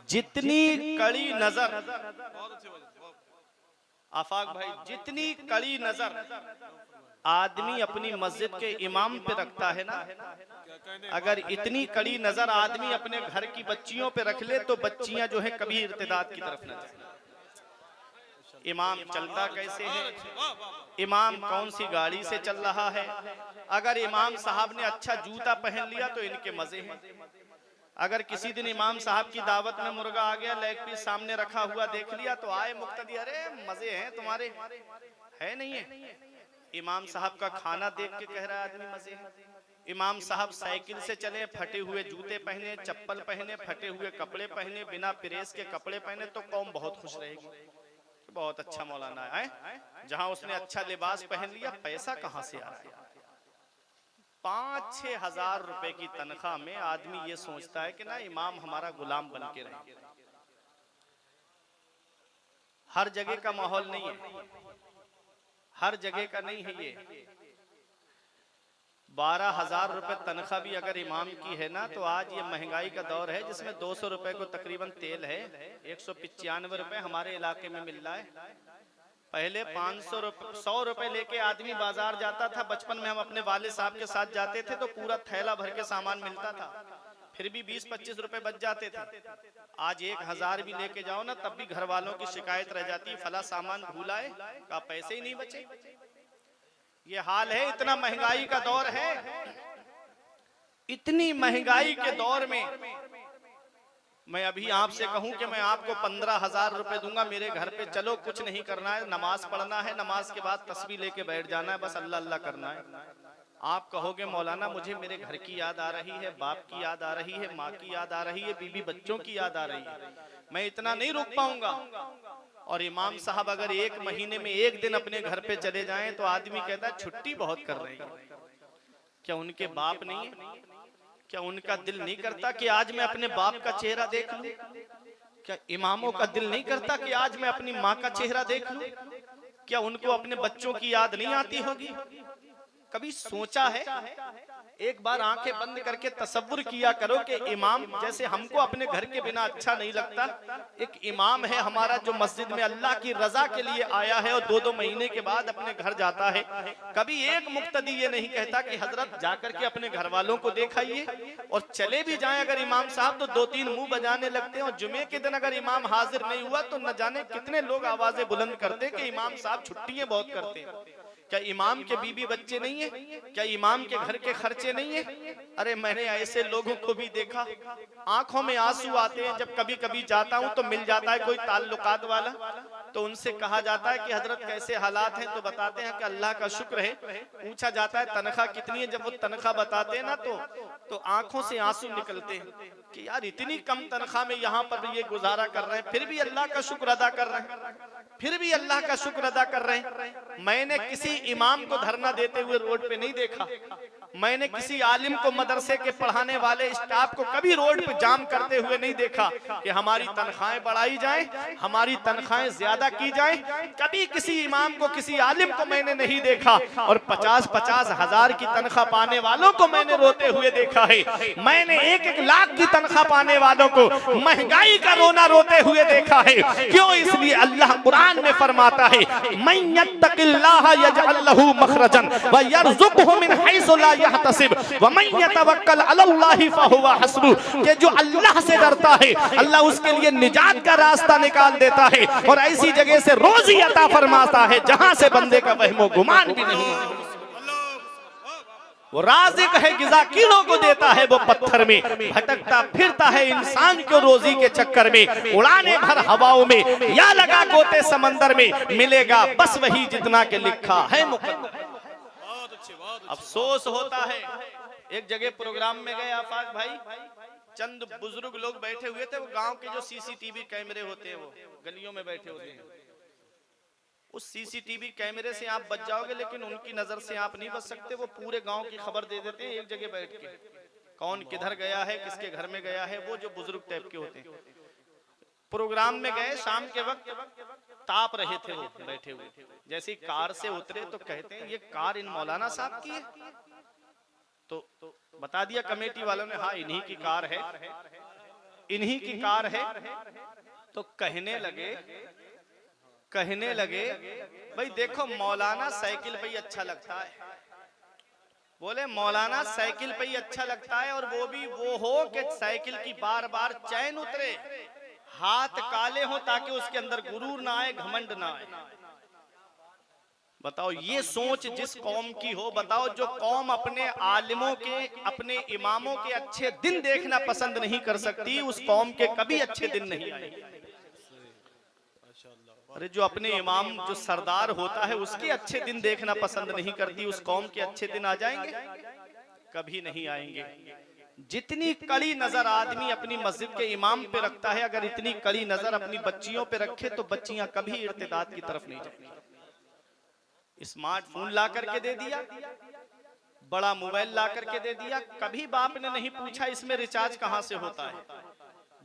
जितनी कड़ी नजर, आफाक भाई, जितनी कड़ी नजर आदमी अपनी मस्जिद के इमाम पे रखता है ना, अगर इतनी कड़ी नजर आदमी अपने घर की बच्चियों पे रख ले तो बच्चियां जो है कभी इर्तिदाद की तरफ न जाए। इमाम चलता कैसे है, इमाम कौन सी गाड़ी से चल रहा है, अगर इमाम साहब ने अच्छा जूता पहन लिया तो इनके मजे हैं। अगर किसी दिन इमाम साहब की दावत में मुर्गा आ गया, लेग पीस सामने रखा हुआ देख लिया तो आए मुक्तदी, अरे मजे हैं तुम्हारे, है नहीं है। इमाम साहब का खाना देख के कह रहा है आदमी मजे हैं। इमाम साहब साइकिल से चले, फटे हुए जूते पहने, चप्पल पहने, फटे हुए कपड़े पहने, बिना प्रेस के कपड़े पहने तो कौम बहुत खुश रहेगी, बहुत अच्छा मौलाना है। जहां उसने अच्छा लिबास पहन लिया, पैसा कहां से आ रहा है। 5-6 हजार रुपए की तनख्वाह में आदमी ये सोचता है कि ना इमाम हमारा गुलाम बन के रहे। हर जगह का माहौल नहीं है, हर जगह का नहीं है ये। 12,000 रुपए तनख्वाह भी अगर इमाम की है ना, तो आज ये महंगाई का दौर है जिसमें 200 रुपए को तकरीबन तेल है, 195 रुपए हमारे इलाके में मिल रहा है। पहले 500 रुपए 100 रुपए लेके आदमी बाजार जाता था। बचपन में हम अपने वालिद साहब के साथ जाते थे तो पूरा थैला भर के सामान मिलता था, फिर भी 20-25 रुपए बच जाते थे। आज 1,000 भी लेके जाओ ना, तब भी घर वालों की शिकायत रह जाती, फला सामान भूला है, का पैसे ही नहीं बचे। ये हाल है, इतना महंगाई का दौर है। इतनी महंगाई के दौर में मैं अभी आपसे कहूं कि मैं आपको 15,000 रुपए दूंगा, मेरे घर पे चलो, कुछ नहीं करना है, नमाज पढ़ना है, नमाज के बाद तस्बीह लेके बैठ जाना है, बस अल्लाह अल्लाह करना है। आप कहोगे मौलाना मुझे मेरे घर की याद आ रही है, बाप की याद आ रही है, माँ की याद आ रही है, बीबी बच्चों की याद आ रही है, मैं इतना नहीं रुक पाऊंगा। और इमाम साहब अगर 1 महीने में 1 दिन अपने घर पे चले जाएं तो आदमी कहता है छुट्टी बहुत कर रही है। क्या उनके बाप नहीं है? क्या उनका दिल नहीं करता कि आज मैं अपने बाप का चेहरा देख लूं? क्या इमामों का दिल नहीं करता कि आज मैं अपनी माँ का चेहरा देख लूं? क्या उनको अपने बच्चों की याद नहीं आती होगी? कभी सोचा है? एक बार आंखें बंद करके तसव्वुर किया करो कि इमाम, जैसे हमको अपने घर के बिना अच्छा नहीं लगता, एक इमाम है हमारा जो मस्जिद में अल्लाह की रजा के लिए आया है और 2-2 महीने के बाद अपने घर जाता है। कभी एक मुक्तदी ये नहीं कहता कि हजरत जाकर के अपने घर वालों को देखाइए। और चले भी जाएं अगर इमाम साहब तो 2-3 मुंह बजाने लगते हैं, और जुमे के दिन अगर इमाम हाजिर नहीं हुआ तो न जाने कितने लोग आवाजें बुलंद करते कि इमाम साहब छुट्टियां बहुत करते हैं। क्या इमाम के बीबी बच्चे नहीं है? क्या इमाम के घर के खर्चे नहीं है? अरे मैंने ऐसे लोगों को भी देखा, आंखों में आंसू आते हैं जब कभी कभी जाता हूं तो मिल जाता है कोई ताल्लुकात वाला, तो उनसे कहा जाता है कि हजरत कैसे हालात हैं, तो बताते हैं कि अल्लाह का शुक्र है। पूछा जाता है तनख्वाह कितनी है, जब वो तनख्वाह बताते हैं ना तो आंखों से आंसू निकलते हैं कि यार इतनी कम तनख्वाह में यहाँ पर भी ये गुजारा कर रहे हैं, फिर भी अल्लाह का शुक्र अदा कर रहे हैं, फिर भी अल्लाह का शुक्र अदा कर रहे हैं। मैंने किसी इमाम को धरना देते हुए रोड पे नहीं देखा, मैंने किसी आलिम को, मदरसे के पढ़ाने वाले स्टाफ को कभी रोड पे जाम करते हुए नहीं देखा कि हमारी तनख्वाहें बढ़ाई जाएं, हमारी तनख्वाहें ज्यादा की जाएं। कभी किसी इमाम को, किसी आलिम को मैंने नहीं देखा। और 50-50 हजार की तनख्वाह पाने वालों को मैंने रोते हुए देखा है। मैंने 1-1 लाख की तनख्वाह पाने वालों को महंगाई का रोना रोते हुए देखा है। क्यों? इसलिए अल्लाह कुरान में फरमाता है, मन यत्तकिल्लाह यजअल लहू मखरजन व यरज़ुकहु मिन हैसु ला यहतसिब व मन यतवक्कल अलल्लाहि फहुवा हस्बुह। कि जो अल्लाह से डरता है, अल्लाह उसके लिए निजात का रास्ता निकाल देता है और ऐसी जगह से रोजी अता फरमाता है जहां से बंदे का वहमो गुमान भी नहीं। वो राज़िक है, गिज़ा कीड़ों को देता है, वो पत्थर में भटकता फिरता है इंसान को रोजी के चक्कर में, उड़ाने भर हवाओं में या लगा गोते समंदर में, मिलेगा बस वही जितना के लिखा है मुकद्दर। अफसोस होता है, एक जगह प्रोग्राम में गए आफाक भाई, चंद बुजुर्ग लोग बैठे हुए थे, वो गांव के जो सीसीटीवी कैमरे होते हैं वो गलियों में बैठे होते हैं, उस सीसीटीवी कैमरे से आप बच जाओगे लेकिन उनकी नजर से आप नहीं बच सकते। वो पूरे गांव की खबर दे देते हैं एक जगह बैठ के, कौन किधर गया है, किसके घर में गया है, वो जो बुजुर्ग टाइप के होते हैं। प्रोग्राम में गए, शाम के वक्त ताप रहे थे वो बैठे हुए, जैसे कार से उतरे तो कहते हैं ये कार इन मौलाना साहब की है, तो बता दिया कमेटी वालों ने हाँ इन्हीं की कार है। इन्हीं की कार है। तो कहने लगे भाई देखो मौलाना साइकिल पे ही अच्छा लगता है। बोले मौलाना साइकिल पे ही अच्छा लगता है, और वो भी वो हो कि साइकिल की बार बार चैन उतरे, हाथ काले हो, ताकि उसके अंदर गुरूर ना आए, घमंड ना आए। बताओ ये सोच जिस कौम की हो, बताओ जो कौम अपने आलिमों के, अपने इमामों के अच्छे दिन देखना पसंद नहीं कर सकती, उस कौम के कभी अच्छे दिन नहीं आएंगे। अरे जो अपने इमाम, जो सरदार होता है, उसके अच्छे दिन देखना पसंद नहीं करती, उस कौम के अच्छे दिन आ जाएंगे? कभी नहीं आएंगे। जितनी कड़ी नजर आदमी अपनी मस्जिद के इमाम पे रखता है, अगर इतनी कड़ी नजर अपनी बच्चियों पे रखे तो बच्चियां कभी इर्तिदाद की तरफ नहीं जाएंगी। स्मार्टफोन ला करके दे दिया, बड़ा मोबाइल ला करके दे दिया, कभी बाप ने नहीं पूछा इसमें रिचार्ज कहां से होता है,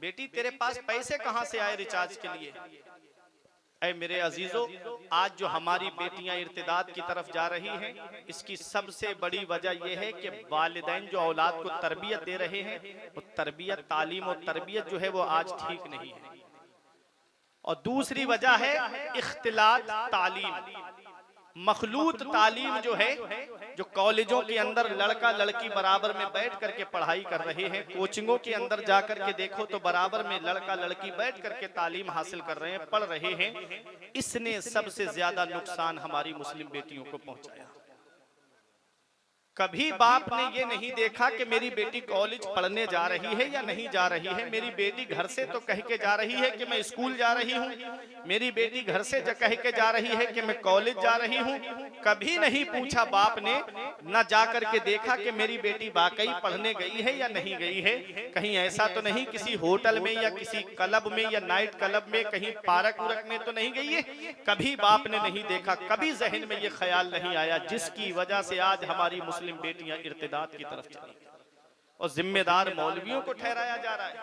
बेटी तेरे पास पैसे कहां से आए रिचार्ज के लिए। ऐ मेरे अजीजों, आज जो हमारी बेटियां इर्तिदाद की तरफ जा रही हैं, इसकी सबसे बड़ी वजह यह है कि वालिदैन जो औलाद को तरबियत दे रहे हैं, वो तरबियत, तालीम और तरबियत जो है वो आज ठीक नहीं है। और दूसरी वजह है इख्तिलात तालीम, मखलूत तालीम जो है, जो कॉलेजों के अंदर लड़का लड़की बराबर में बैठ करके पढ़ाई कर रहे हैं, कोचिंगों के अंदर जाकर के देखो तो बराबर में लड़का लड़की बैठ करके तालीम हासिल कर रहे हैं, पढ़ रहे हैं। इसने सबसे ज्यादा नुकसान हमारी मुस्लिम बेटियों को पहुंचाया। कभी बाप ने ये नहीं देखा कि मेरी बेटी कॉलेज पढ़ने जा रही है या नहीं जा रही है। मेरी बेटी घर से तो कह के जा रही है कि मैं स्कूल जा रही हूँ, मेरी बेटी घर से कह के जा रही है कि मैं कॉलेज जा रही हूँ। कभी नहीं पूछा बाप ने, न जा करके देखा कि मेरी बेटी वाकई पढ़ने गई है या नहीं गई है। कहीं ऐसा तो नहीं किसी होटल में या किसी क्लब में या नाइट क्लब में, कहीं पार्क उरक में तो नहीं गई है। कभी बाप ने नहीं देखा, कभी जहन में ये ख्याल नहीं आया, जिसकी वजह से आज हमारी मुस्लिम बेटियां इर्तिदाद की तरफ चली और जिम्मेदार मौलवियों को ठहराया जा रहा है।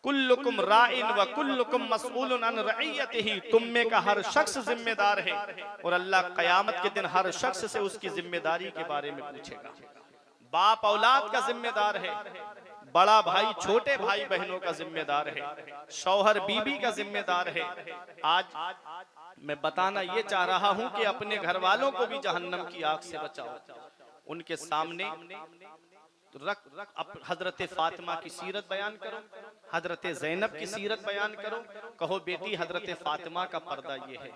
कुल्लुकुम राइन व कुल्लुकुम मसऊलुन अन रइयतिही, तुम में का हर शख्स जिम्मेदार है और अल्लाह कयामत के दिन हर शख्स से उसकी जिम्मेदारी के बारे में पूछेगा। बाप औलाद का जिम्मेदार है, बड़ा भाई छोटे भाई बहनों का जिम्मेदार है, शौहर बीबी का जिम्मेदार है। आज मैं बताना ये चाह रहा हूं कि अपने घर वालों को भी जहन्नम की आग से बचाओ। उनके सामने हजरत फातिमा की सीरत बयान करो, हजरत ज़ैनब की सीरत बयान करो, कहो बेटी हजरत फातिमा का पर्दा ये है।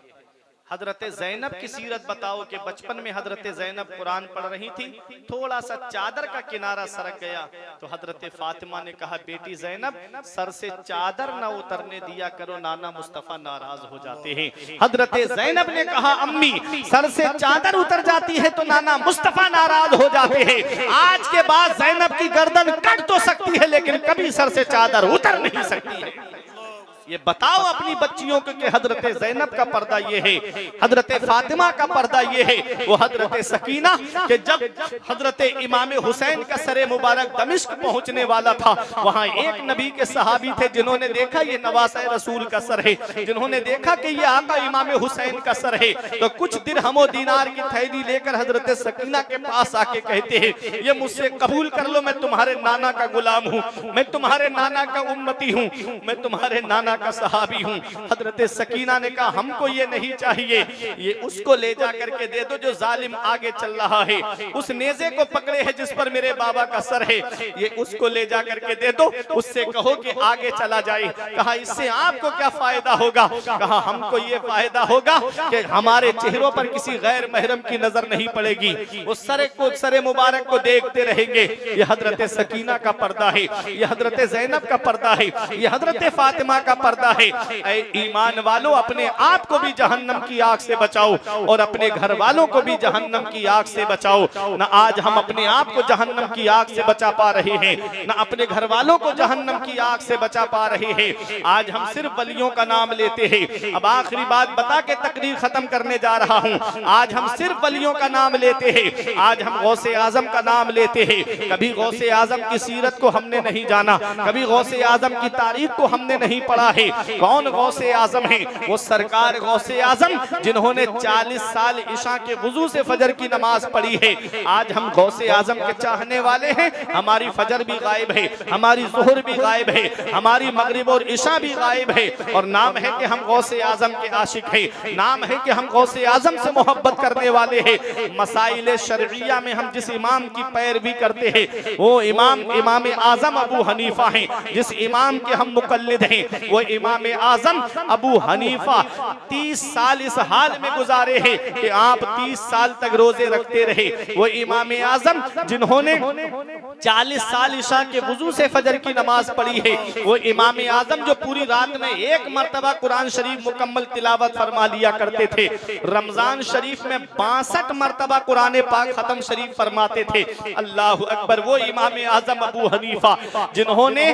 हजरत ज़ैनब की सीरत बताओ कि बचपन में हजरत ज़ैनब कुरान पढ़ रही थी, थोड़ा सा चादर का किनारा सरक गया तो हजरत फातिमा ने कहा बेटी ज़ैनब सर से चादर ना उतरने दिया करो, नाना मुस्तफ़ा नाराज हो जाते हैं। हजरत ज़ैनब ने कहा अम्मी सर से चादर उतर जाती है तो नाना मुस्तफ़ा नाराज हो जाते हैं। आज के बाद ज़ैनब की गर्दन कट तो सकती है लेकिन कभी सर से चादर उतर नहीं सकती है। ये बताओ अपनी बच्चियों को कि हजरत ज़ैनब का पर्दा ये है, हजरत फातिमा का पर्दा ये है। वो हजरत सकीना के जब हजरत इमाम हुसैन का सरे मुबारक दमिश्क पहुंचने वाला था, वहां एक नबी के सहाबी थे जिन्होंने देखा ये नवासे रसूल का सर है, जिन्होंने देखा कि ये आका इमाम हुसैन का सर है, तो कुछ दिरहमो दीनार की थैली लेकर हजरत सकीना के पास आके कहते हैं ये मुझसे कबूल कर लो, मैं तुम्हारे नाना का गुलाम हूँ, मैं तुम्हारे नाना का उम्मती हूँ, मैं तुम्हारे नाना का सहाबी हूँ। हजरत सकीना ने कहा हमको ये नहीं चाहिए, ये उसको ले जा करके दे दो जो जालिम आगे चल रहा है, उस नेज़े को पकड़े है जिस पर मेरे बाबा का सर है, ये उसको ले जा करके दे दो, उससे कहो कि आगे चला जाए। कहा इससे आपको क्या फायदा होगा? कहा हमको ये फायदा होगा कि हमारे चेहरों पर किसी गैर महरम की नजर नहीं पड़ेगी, उस सरे मुबारक को देखते रहेंगे। ये हजरत सकीना का पर्दा है, ये हजरत ज़ैनब का पर्दा है, ये हजरत फातिमा का पर्दा है। ऐ ईमान वालों अपने आप को भी जहन्नम की आग से बचाओ और अपने घर वालों को भी जहन्नम की आग से बचाओ। न आज हम अपने आप को जहन्नम की आग से बचा पा रहे हैं, न अपने घर वालों को जहन्नम की आग से बचा पा रहे हैं। आज हम सिर्फ वलियों का नाम लेते हैं। अब आखिरी बात बता के तकरीर खत्म करने जा रहा हूँ। आज हम सिर्फ वलियों का नाम लेते हैं, आज हम गौसे आजम का नाम लेते हैं। कभी गौसे आजम की सीरत को हमने नहीं जाना, कभी गौसे आजम की तारीख को हमने नहीं पढ़ा है। कौन गौसे आजम है? वो सरकार गौसे आजम जिन्होंने 40 साल इशा के वुजू से फजर की नमाज पढ़ी है। आज हम गौसे आजम के चाहने वाले हैं, हमारी फजर भी गायब है, हमारी जोहर भी गायब है, हमारी मगरिब और इशा भी गायब है, और नाम है कि हम गौसे आजम के आशिक हैं, नाम है कि हम गौसे आजम से मोहब्बत करने वाले हैं। मसाइल शरइया में हम जिस इमाम की पैरवी करते हैं वो इमाम आजम अबू हनीफा हैं। जिस इमाम के हम मुकल्लिद हैं वो इमाम आजम अबू हनीफा 30 साल इस हाल में गुजारे हैं कि आप 30 साल तक रोजे रखते रहे। वो इमाम आजम जिन्होंने 40 साल इशा के वुजू से फजर की नमाज पढ़ी है। वो इमाम आजम जो पूरी रात में एक मर्तबा कुरान शरीफ मुकम्मल तिलावत फरमा लिया करते थे। रमजान शरीफ में 62 मर्तबा कुरान पाक खत्म शरीफ फरमाते थे। अल्लाह अकबर। वो इमाम आजम अबू हनीफा जिन्होंने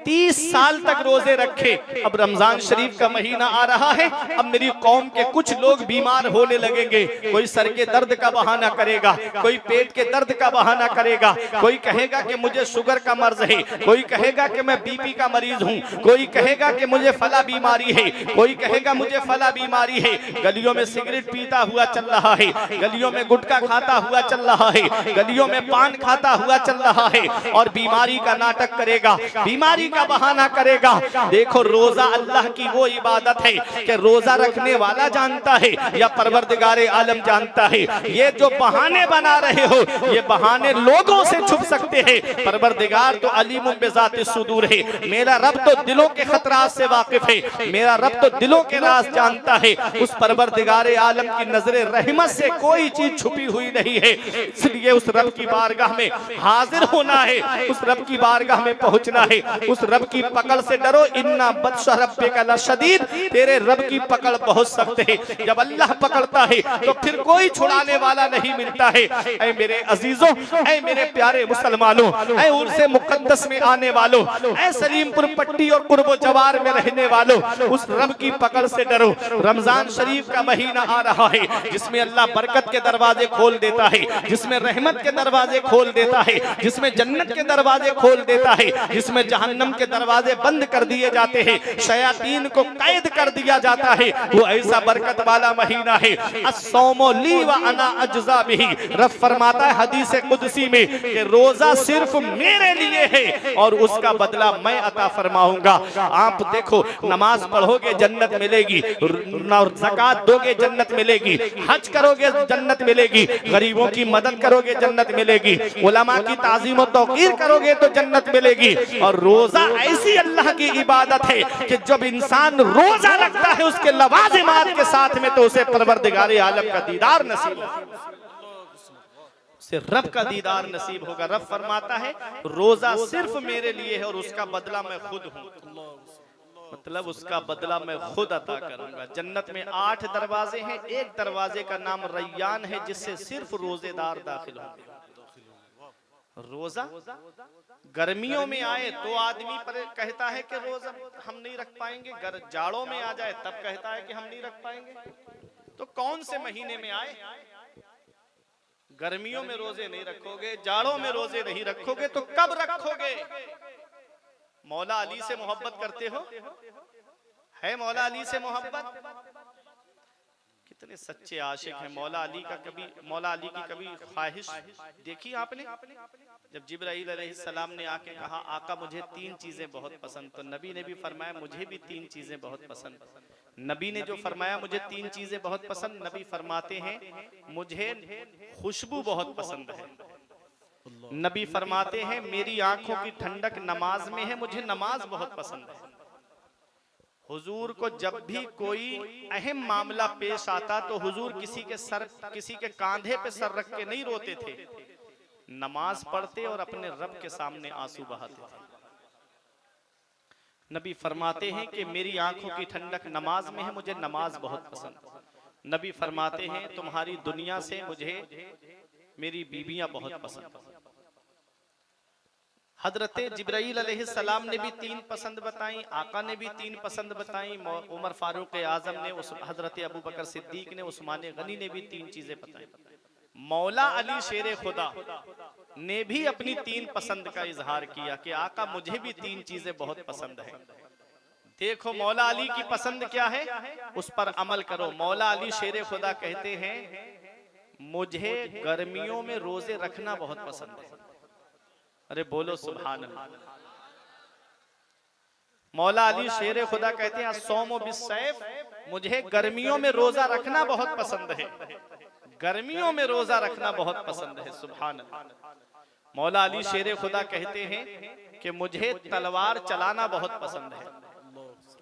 30 साल तक रोजे रखे। अब रमजान शरीफ का महीना आ रहा है, अब मेरी कौम के कुछ लोग बीमार होने लगेंगे। कोई सर के दर्द का बहाना करेगा, कोई पेट के दर्द का बहाना करेगा, कोई कहेगा कि मुझे शुगर का मर्ज है, कोई कहेगा कि मैं बीपी का मरीज हूँ, कोई कहेगा कि मुझे फला बीमारी है, कोई कहेगा मुझे फला बीमारी है। गलियों में सिगरेट पीता हुआ चल रहा है, गलियों में गुटखा खाता हुआ चल रहा है, गलियों में पान खाता हुआ चल रहा है, और बीमारी का नाटक करेगा, बीमारी का बहाना करेगा। देखो रोजा अल्लाह की वो इबादत है कि रोजा रखने वाला जानता है या परवरदिगारे आलम जानता है। ये जो बहाने बना रहे हो ये बहाने लोगों से छुप सकते हैं, परवरदिगार तो अलीमुम बिज़ातिस सुदूर है। मेरा रब तो दिलों के खतरात से वाकिफ है, मेरा रब तो दिलों के राज जानता है। उस परवरदिगारे आलम की नजरे रहमत से कोई चीज छुपी हुई नहीं है। इसलिए उस रब की बारगाह में हाजिर होना है, उस रब की बारगाह में पहुंचना है। उस रब की पकड़ से डरो, इन्ना बत्श रब्बिका लशदीद, तेरे रब की पकड़ बहुत सख्त है। जब अल्लाह पकड़ता है तो फिर कोई छुड़ाने वाला नहीं मिलता है। ऐ मेरे अजीजों, ऐ मेरे प्यारे मुसलमानों, ऐ उर्से मुकद्दस में आने वालों, ऐ सलीमपुर पट्टी और कुर्बो जवार में रहने वालों, उस रब की पकड़ से डरो। रमजान शरीफ का महीना आ रहा है जिसमें अल्लाह बरकत के दरवाजे खोल देता है, जिसमें रहमत के दरवाजे खोल देता है, जिसमें जन्नत के दरवाजे खोल देता है, जिसमें जहन्नम के दरवाजे बंद कर दिए जाते हैं, शयातीन को कैद कर दिया जाता है। वो ऐसा बरकत वाला महीना है। अस्सौमु ली व अना अज्जा बिही, रब फरमाता है हदीस कुदसी में कि रोजा सिर्फ मेरे लिए है और उसका बदला मैं अता फरमाऊंगा। आप देखो, नमाज पढ़ोगे जन्नत मिलेगी, ज़कात दोगे जन्नत मिलेगी, हज करोगे जन्नत मिलेगी, गरीबों की मदद करोगे जन्नत मिलेगी, उलमा की ताज़ीम और तौक़ीर करोगे तो जन्नत मिलेगी। और रोजा ऐसी अल्लाह की इबादत है कि जब इंसान रोजा रखता है उसके लवाजिमात के साथ में तो उसे परवरदिगारे आलम का दीदार नसीब होगा, उसे रब का दीदार नसीब होगा। रब फरमाता है रोजा सिर्फ मेरे लिए है और उसका बदला मैं खुद हूँ, मतलब उसका बदला मैं खुद अता करूंगा। जन्नत में 8 दरवाजे हैं, एक दरवाजे का नाम रैयान है जिससे सिर्फ रोजेदार दाखिल होंगे। रोजा गर्मियों में आए तो आदमी पर कहता है कि रोजा हम नहीं रख पाएंगे, जाड़ों में आ जाए तब कहता है कि हम नहीं रख पाएंगे। तो कौन से महीने में आए? गर्मियों में रोजे नहीं रखोगे, जाड़ों में रोजे नहीं रखोगे तो कब रखोगे? मौला अली से मोहब्बत करते हो? है मौला अली से मोहब्बत? कितने सच्चे आशिक हैं। मौला अली की कभी ख्वाहिश देखी आपने? जब जिब्राईल अलैहिस्सलाम ने आके कहा आका मुझे 3 चीजें बहुत पसंद, तो नबी ने भी फरमाया मुझे भी 3 चीजें बहुत पसंद। नबी ने जो फरमाया मुझे 3 चीजें बहुत पसंद, नबी फरमाते हैं मुझे खुशबू बहुत पसंद है। नबी फरमाते हैं मेरी आंखों की ठंडक नमाज में है, मुझे नमाज बहुत पसंद है। हुजूर को जब भी कोई अहम मामला पेश आता तो हुजूर किसी के कांधे पे सर रख के नहीं रोते थे, नमाज पढ़ते और अपने रब के सामने आंसू बहाते थे। नबी फरमाते हैं कि मेरी आंखों की ठंडक नमाज में है, मुझे नमाज बहुत पसंद। नबी फरमाते हैं तुम्हारी दुनिया से मुझे मेरी बीबियां बहुत पसंद। हजरत जिब्राईल अलैहिस्सलाम ने भी 3 पसंद बताई, आका ने भी 3 पसंद बताई, उमर फारूक आजम ने, हजरत अबू बकर सिद्दीक ने, उस्मान गनी ने भी 3 चीजें बताई। मौला अली शेर खुदा ने भी अपनी 3 पसंद का इजहार किया कि आका मुझे भी 3 चीजें बहुत पसंद है। देखो मौला अली की पसंद क्या है, उस पर अमल करो। मौला अली शेर खुदा कहते हैं, मुझे गर्मियों में रोजे रखना बहुत पसंद है। अरे बोलो सुभान अल्लाह। मौला अली शेर खुदा कहते हैं, सौमो बिस्सैफ, मुझे गर्मियों में रोजा रखना बहुत पसंद है, गर्मियों में रोजा रखना बहुत पसंद है। सुभान अल्लाह। मौला अली शेर खुदा कहते हैं कि मुझे तलवार चलाना बहुत पसंद है,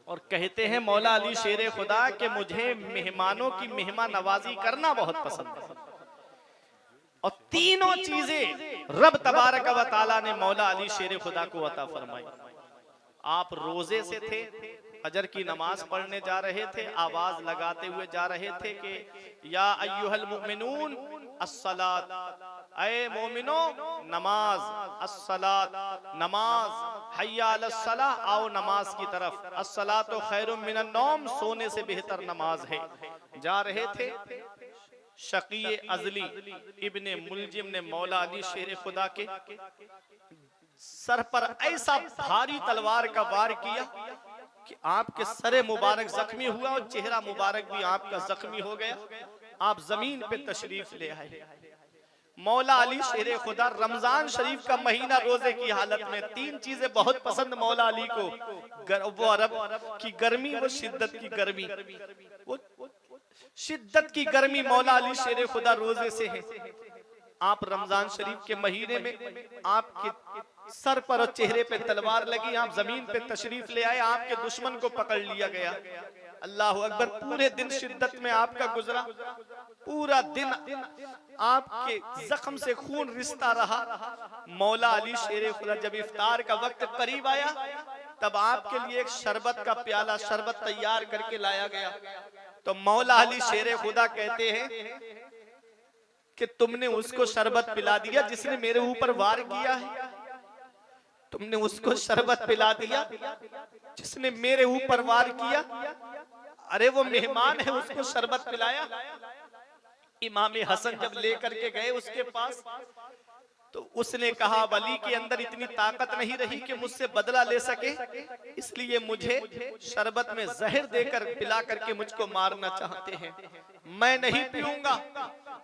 और कहते हैं मौला अली शेर खुदा कि मुझे मेहमानों की मेहमान नवाजी करना बहुत पसंद है। और तीनों चीजें रब तबारक व तआला ने मौला अली शेर खुदा को अता फरमाई। आप रोजे से थे, फजर की नमाज पढ़ने जा रहे थे, आवाज लगाते हुए जा रहे थे कि या अय्युहल मुमिनून अस्सलात, ऐ मोमिनो नमाज, अस्सलात नमाज, हय्या अलस सलाह, आओ नमाज की तरफ, अस्सलातु खैरुम मिनन नौम, सोने से बेहतर नमाज है। जा रहे थे, शकी अजली इब्ने मुलजिम ने मौला अली शेर खुदा के सर पर ऐसा भारी तलवार का वार किया कि आपके सरे मुबारक जख्मी हुआ और चेहरा मुबारक भी आपका जख्मी हो गया। आप जमीन पे तशरीफ ले आए। मौला अली शेर खुदा रमजान शरीफ का महीना रोजे की हालत में, तीन चीजें बहुत पसंद मौला अली को, वो अरब की गर्मी, वो शिद्दत की गर्मी, वो शिद्दत की गर्मी मौला अली शेर खुदा रोजे से है। आप रमजान शरीफ के महीने में आपके सर पर और चेहरे पे तलवार लगी, आप जमीन पे तशरीफ ले आए, आपके दुश्मन को पकड़ लिया गया। अल्लाह अकबर। पूरे दिन शिद्दत में आपका गुजरा, पूरा दिन आपके जख्म से खून रिश्ता रहा। मौला अली शेर खुदा जब इफ्तार का वक्त करीब आया, तब आपके लिए एक शरबत का प्याला, शरबत तैयार करके लाया गया। तो मौला अली शेर खुदा कहते हैं कि तुमने उसको शरबत पिला दिया जिसने मेरे ऊपर वार किया है, तुमने उसको शरबत पिला दिया जिसने मेरे ऊपर वार किया। अरे वो मेहमान है, उसको शरबत पिलाया। इमाम हसन जब लेकर के गए उसके पास, तो उसने कहा वली के अंदर इतनी ताकत नहीं रही कि मुझसे बदला ले सके, इसलिए मुझे शरबत में जहर देकर पिला करके मुझको मारना चाहते हैं, मैं नहीं पीऊंगा।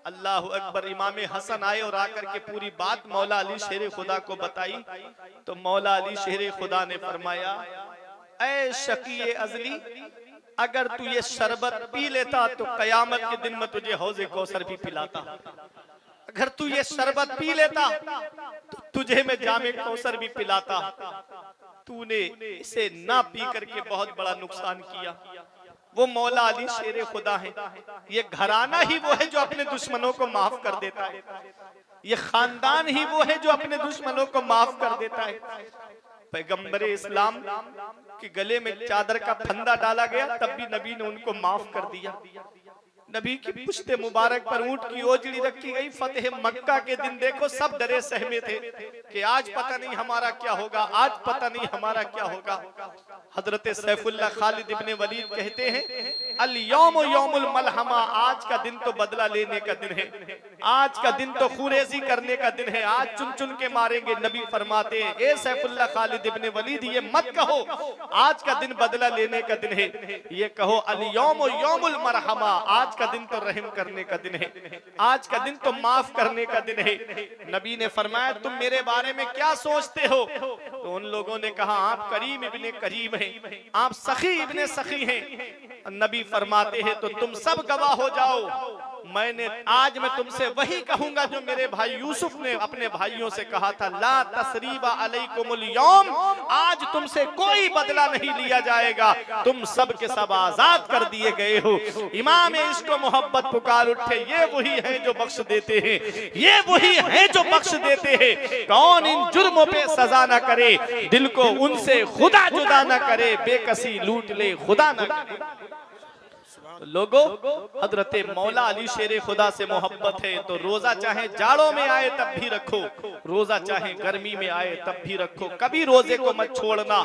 अल्लाह अकबर। इमाम हसन आए और आकर के पूरी बात मौला अली शेर खुदा को बताई। तो मौला अली शेर खुदा ने फरमाया, ऐ शकी अजली, अगर तू ये शरबत पी लेता तो कयामत के दिन में तुझे हौज़े कौसर भी पिलाता। अगर तू ये शरबत पी लेता तो तुझे मैं जामे कौसर भी पिलाता। तूने इसे ना पी करके बहुत बड़ा नुकसान किया। वो मौला अली शेर खुदा है। ये घराना ही वो है जो अपने दुश्मनों को माफ कर देता है, ये खानदान ही वो है जो अपने दुश्मनों को माफ कर देता है। पैगंबर इस्लाम के गले में चादर का फंदा डाला गया, तब भी नबी ने उनको माफ कर दिया। नबी की पुश्ते मुबारक पर ऊंट की ओजड़ी रखी गई। फतेह मक्का के दिन देखो सब डरे सहमे थे कि आज पता नहीं हमारा क्या होगा, आज पता नहीं हमारा क्या होगा। हजरत सैफुल्लाह खालिद इब्ने वलीद कहते हैं, अल यौम यौमुल मलहमा, आज का दिन तो बदला लेने का दिन है, आज का दिन तो खुरेजी करने का दिन है, आज चुन चुन के मारेंगे। नबी फरमाते हैं, ए सैफुल्लाह खालिद इब्ने वलीद, ये मत कहो आज का दिन बदला लेने का दिन है, ये कहो अल यौम यौमुल मरहमा, आज का दिन तो रहम करने का दिन है, आज का दिन तो माफ करने का दिन है। नबी ने फरमाया, तुम मेरे बारे में क्या सोचते हो? तो उन लोगों ने कहा, आप करीम इब्ने करीम हैं, आप सखी इब्ने सखी हैं। नबी फरमाते हैं, तो तुम सब गवाह हो जाओ, आज मैं तुमसे वही कहूंगा जो मेरे भाई यूसुफ ने अपने भाइयों से कहा था, ला तसरीबा अलैकुमुल यौम, आज तुमसे कोई बदला नहीं लिया जाएगा, तुम सब के सब आजाद कर दिए गए हो। इमाम इश्क व मोहब्बत पुकार उठे, ये वही है जो बख्श देते हैं, ये वही है जो बख्श देते हैं। कौन इन जुर्मों पे सजा न करे, दिल को उनसे खुदा जुदा न करे, बेकसी लूट ले खुदा न करे। लोगों, हजरत मौला अली शेर खुदा से मोहब्बत है तो रोजा चाहे जाड़ों में आए तब भी रखो, रोजा चाहे गर्मी में आए तब भी रखो, कभी रोजे को मत छोड़ना।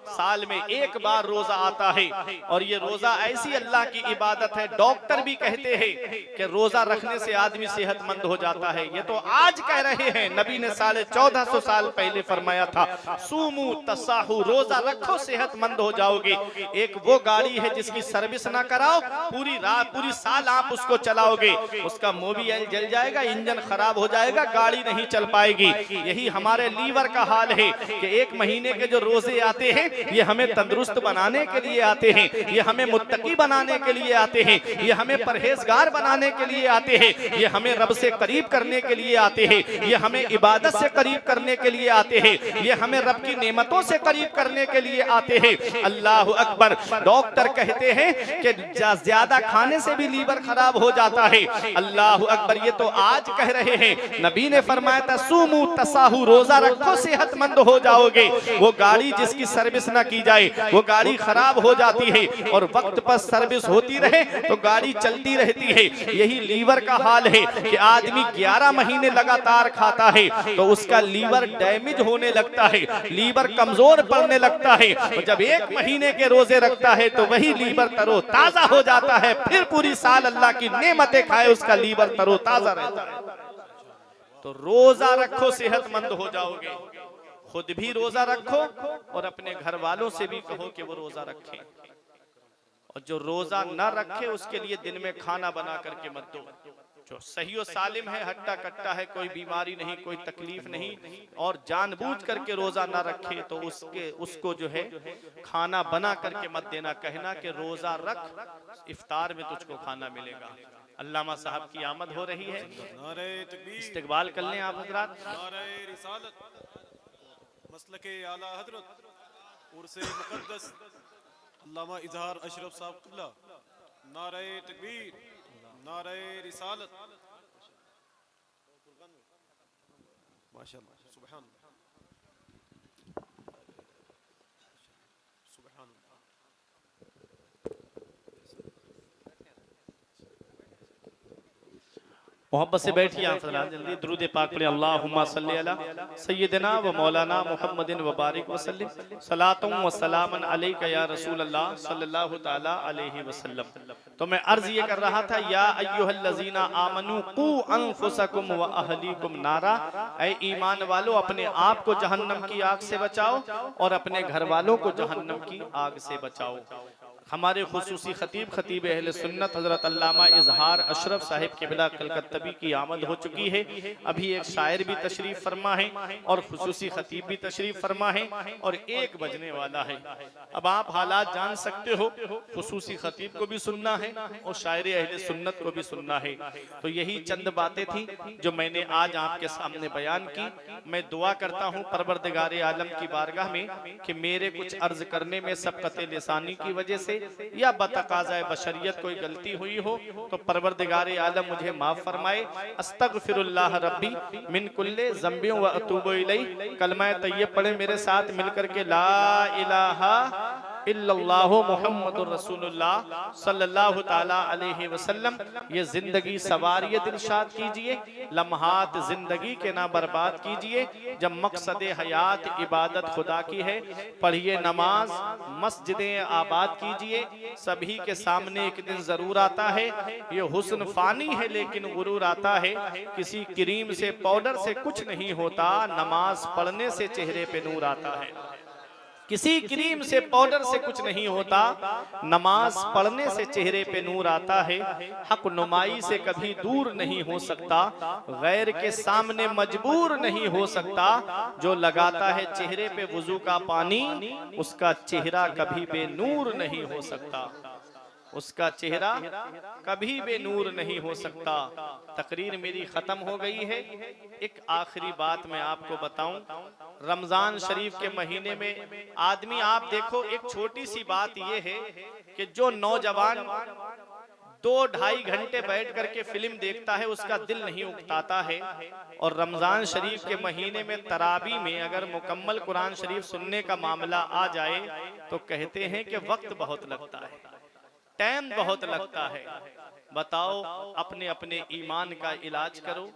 साल में एक बार रोजा आता है और ये रोजा ऐसी अल्लाह की इबादत है, डॉक्टर भी कहते हैं कि रोजा रखने से आदमी सेहतमंद हो जाता है। ये तो आज कह रहे हैं, नबी ने 1450 साल पहले फरमाया था, सूमू तसाहू, रोजा रखो सेहतमंद हो जाओगे। एक वो गाड़ी है जिसकी सर्विस ना कराओ, पूरी रात पूरी साल आप उसको चलाओगे, उसका मोबिल जल जाएगा, इंजन खराब हो जाएगा, गाड़ी नहीं चल पाएगी। यही हमारे लीवर का हाल है कि एक महीने के जो रोजे आते हैं ये हमें तंदुरुस्त बनाने के लिए आते हैं, ये हमें मुत्तकी बनाने के लिए आते हैं, ये हमें परहेजगार बनाने के लिए आते हैं, ये हमें रब से करीब करने के लिए आते हैं, ये हमें इबादत से करीब करने के लिए आते हैं, ये हमें रब की नेमतों से करीब करने के लिए आते हैं। अल्लाह अकबर। डॉक्टर कहते हैं कि ज्यादा खाने से भी लीवर खराब हो जाता है। अल्लाह अकबर। ये तो आज कह रहे हैं, नबी ने फरमाया था सूमू तसाहू, रोजा रखो सेहतमंद हो जाओगे। वो गाड़ी जिसकी सर्विस ना की जाए वो गाड़ी खराब हो जाती है, और वक्त पर सर्विस होती रहे तो गाड़ी चलती रहती है। यही लीवर का हाल है कि आदमी 11 महीने लगातार खाता है तो उसका लीवर डैमेज होने लगता है, लीवर कमजोर पड़ने लगता है। और जब 1 महीने के रोजे रखता है तो वही लीवर तरो ताजा हो जाता है, फिर पूरी साल अल्लाह की नेमतें खाए उसका लीवर तरो ताजा रहता है। तो रोजा रखो सेहतमंद हो जाओगे, खुद भी रोजा रखो और अपने घर वालों से भी कहो कि वो रोजा रखें। और जो रोजा न रखे उसके लिए दिन में खाना बना करके मत दो। जो सही और सालिम है, हट्टा कट्टा है, कोई बीमारी नहीं, कोई तकलीफ नहीं, और जानबूझ करके रोजा ना रखे तो उसको जो है खाना बना करके मत देना, कहना कि रोजा रख, इफ्तार में तुझको खाना मिलेगा। अल्लामा साहब की आमद हो रही है, इस्तकबाल कर लें आप हजरात। मसलके आला हजरत उर्से मुक़द्दस अल्लामा इजहार अशरफ साहब क़िबला, नारे तकबीर, नारे रिसालत, माशाअल्लाह, सुभान सुभान। मोहब्बत से बैठिए आप जल्दी दुरूद पाक पढ़ें। अल्लाहुम्मा सल्ली अला सय्यिदना व मौलाना मुहम्मदिन व बारिक व सल्लिम सलातुम व सलामन अलैका या रसूल अल्लाह सल्लल्लाहु तआला अलैहि वसल्लम। तो मैं अर्ज ये कर रहा था, या अय्युहल्लज़ीना आमनू कू अनफुसकुम व अहलीकुम नारा, ऐ ईमान वालों अपने आप को जहन्नम की आग से बचाओ और अपने घर वालों को जहन्नम की आग से बचाओ। हमारे खुसूसी खतीब खतीब अहले सुन्नत हजरत अल्लामा इजहार अशरफ साहिब क़िबला कलकत्तबी की आमद हो चुकी है। अभी एक शायर भी तशरीफ फरमा है और खुसूसी खतीब भी तशरीफ फरमा है और 1 बजने वाला है। अब आप हालात जान सकते हो, खुसूसी खतीब को भी सुनना है और शायर अहले सुन्नत को भी सुनना है। तो यही चंद बातें थी जो मैंने आज आपके सामने बयान की। मैं दुआ करता हूँ परवरदिगार आलम की बारगाह में कि मेरे कुछ अर्ज करने में सबकत लिसानी की वजह से या बतकाज़ाए बशरियत कोई गलती हुई हो तो परवरदिगार आलम मुझे माफ फरमाए। अस्तगफिरुल्लाह रब्बी मिन कुल्ले ज़ंबि व अतूबु इलैहि। कलमा तय्यब पढ़े मेरे साथ मिलकर के, ला इलाहा इल्लल्लाहु मुहम्मदुर रसूलुल्लाह सल्लल्लाहु ताला अलैहि वसल्लम। ये जिंदगी सवारिये दिलशाद कीजिए, लम्हात जिंदगी के ना बर्बाद कीजिए। जब मकसद हयात इबादत खुदा की है, पढ़िए नमाज, मस्जिदें आबाद कीजिए। सभी के सामने एक दिन जरूर आता है, ये हुस्न फानी है लेकिन गुरूर आता है। किसी क्रीम से पाउडर से कुछ नहीं होता, नमाज पढ़ने से चेहरे पे नूर आता है। किसी क्रीम से पाउडर से कुछ नहीं होता, नमाज पढ़ने से चेहरे पे नूर आता है। हक नुमाई से कभी दूर नहीं हो सकता, गैर के सामने मजबूर नहीं हो सकता। जो लगाता है चेहरे पे वुजू का पानी, उसका चेहरा कभी बेनूर नहीं हो सकता, उसका चेहरा कभी बेनूर नहीं हो सकता। तकरीर मेरी खत्म हो गई है। एक आखिरी बात मैं आपको बताऊं, रमजान शरीफ के महीने में आदमी, आप देखो, एक छोटी सी बात यह है कि जो नौजवान 2-2.5 घंटे बैठ करके फिल्म देखता है उसका दिल नहीं उकताता है। और रमजान शरीफ के महीने में तरावी में अगर मुकम्मल कुरान शरीफ सुनने का मामला आ जाए तो कहते हैं कि वक्त बहुत लगता है, टाइम बहुत लगता है। बताओ, अपने अपने ईमान का इलाज करो,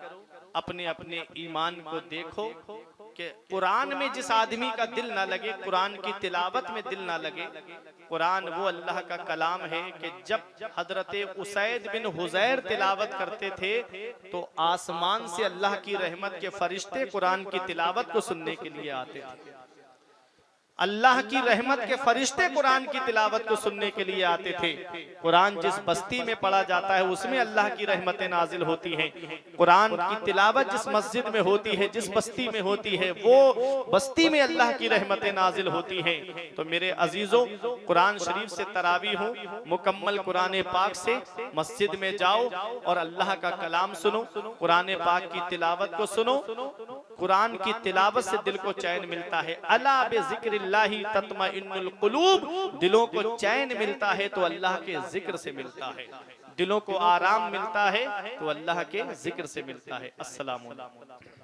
अपने अपने ईमान को देखो कि कुरान में जिस आदमी का दिल ना लगे, कुरान की तिलावत में दिल ना लगे। कुरान वो अल्लाह का कलाम है कि जब हजरत उसैद बिन हुजैर तिलावत करते थे तो आसमान से अल्लाह की रहमत के फरिश्ते कुरान की तिलावत को सुनने के लिए आते थे। अल्लाह की रहमत के फरिश्ते कुरान की तिलावत को सुनने के लिए आते थे। कुरान जिस बस्ती में पढ़ा जाता है उसमें अल्लाह की रहमतें नाजिल होती हैं। कुरान की तिलावत जिस मस्जिद में होती है, जिस बस्ती में होती है, वो बस्ती में अल्लाह की रहमतें नाजिल होती हैं। तो मेरे अजीजों, कुरान शरीफ से तरावी हो, मुकम्मल कुरान पाक से मस्जिद में जाओ और अल्लाह का कलाम सुनो, कुरान पाक की तिलावत को सुनो। कुरान की तिलावत से दिल को चैन मिलता है। अला बिज़िक्रिल्लाहि तत्मइन्नुल कुलूब, दिलों को चैन मिलता है तो अल्लाह के जिक्र से मिलता है। दिलों को आराम मिलता है तो अल्लाह के जिक्र से मिलता है। अस्सलाम वालेकुम।